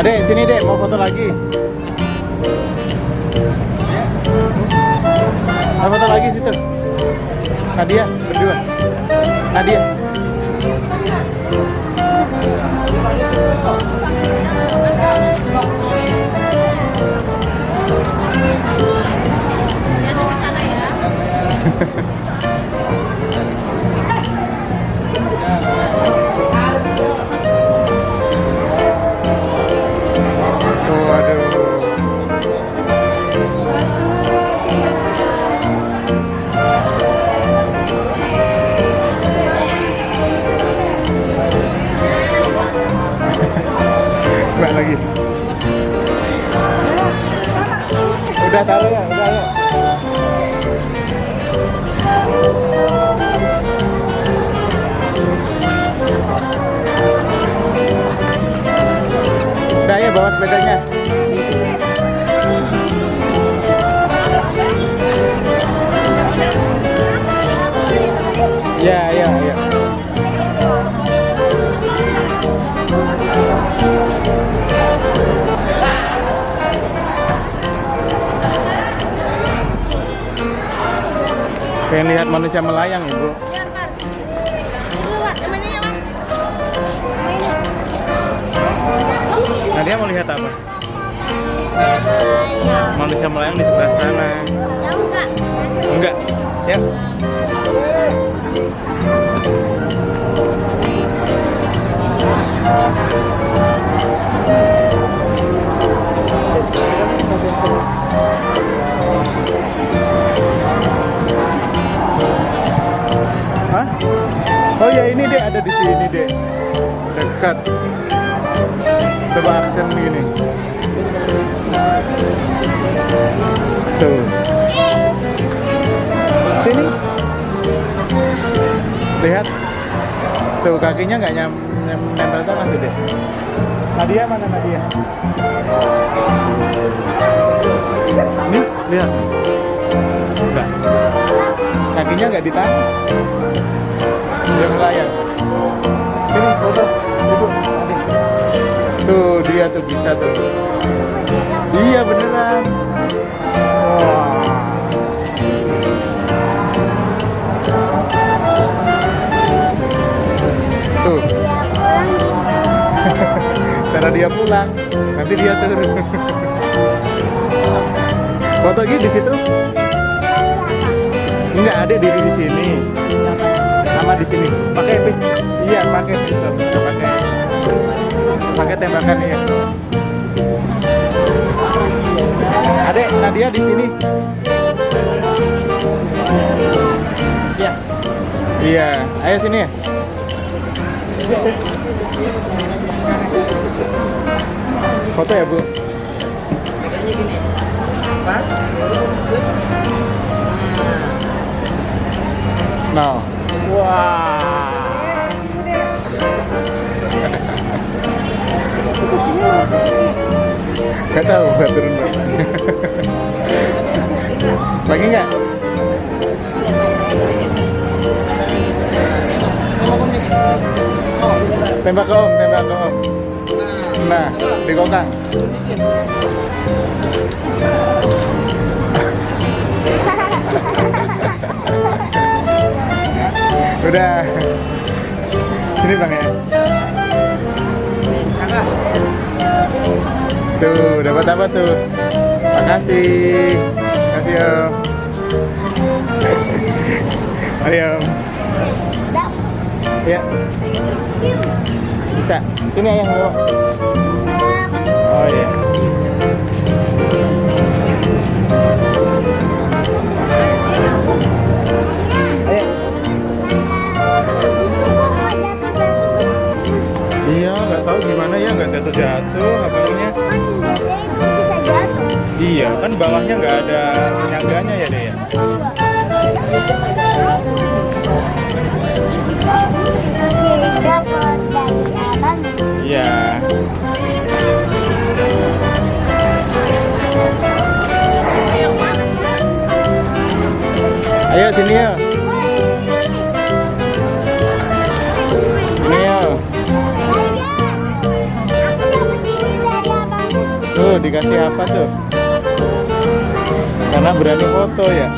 Adek, sini dek, mau foto lagi. Mau foto lagi situ. Nadia, berdua. Nadia. Lagi. Udah taruh ya, udah ya. Udah ya, bawa sepedanya. Ya, ya, ya. Pengen lihat manusia melayang, Ibu. Nah, dia mau lihat apa? Manusia melayang di sebelah sana. Enggak. Ya. Hah? Oh ya, ini dek, ada di sini dek, dekat. Coba action gini. Tuh. Sini. Lihat. Tuh, kakinya nggak nempel tanah tuh dek. Nadia mana Nadia? Nih, lihat. Enggak. Kakinya nggak di tanah. Dia melayang. Sini, foto. Ibu, Nadia. Tuh, dia tuh bisa tuh. Iya, beneran. Wah. Tuh. Cara dia pulang, nanti dia turun. Foto lagi di situ? Enggak, ada diri di sini. Sama di sini. Pakai pistol. Iya, pakai pistol. Pakai tembakan ya. Adek, Nadia di sini. Iya. Iya, ayo sini ya. Foto ya, Bu. Kayaknya gini. Pas, Nah. Wah. Gak tahu, gak turun berapa. Lagi nggak? Tembak ke Om, tembak ke Om. Nah, di kokang. Udah. Sini Bang ya. Tuh, dapat apa tuh? Makasih. Makasih Om. Mari Om. Ya. Bisa. Sini ayah bawa. Oh iya. Ayo. Iya, nggak tahu gimana ya, nggak jatuh-jatuh abangnya. Bisa jatuh. Iya, kan bawahnya nggak ada penyangganya ya deh ya. Dapat dari alam. Iya. Ayo sini yuk. Sini yuk. Aku dapat ini dari dikasih apa tuh? Karena berani foto ya.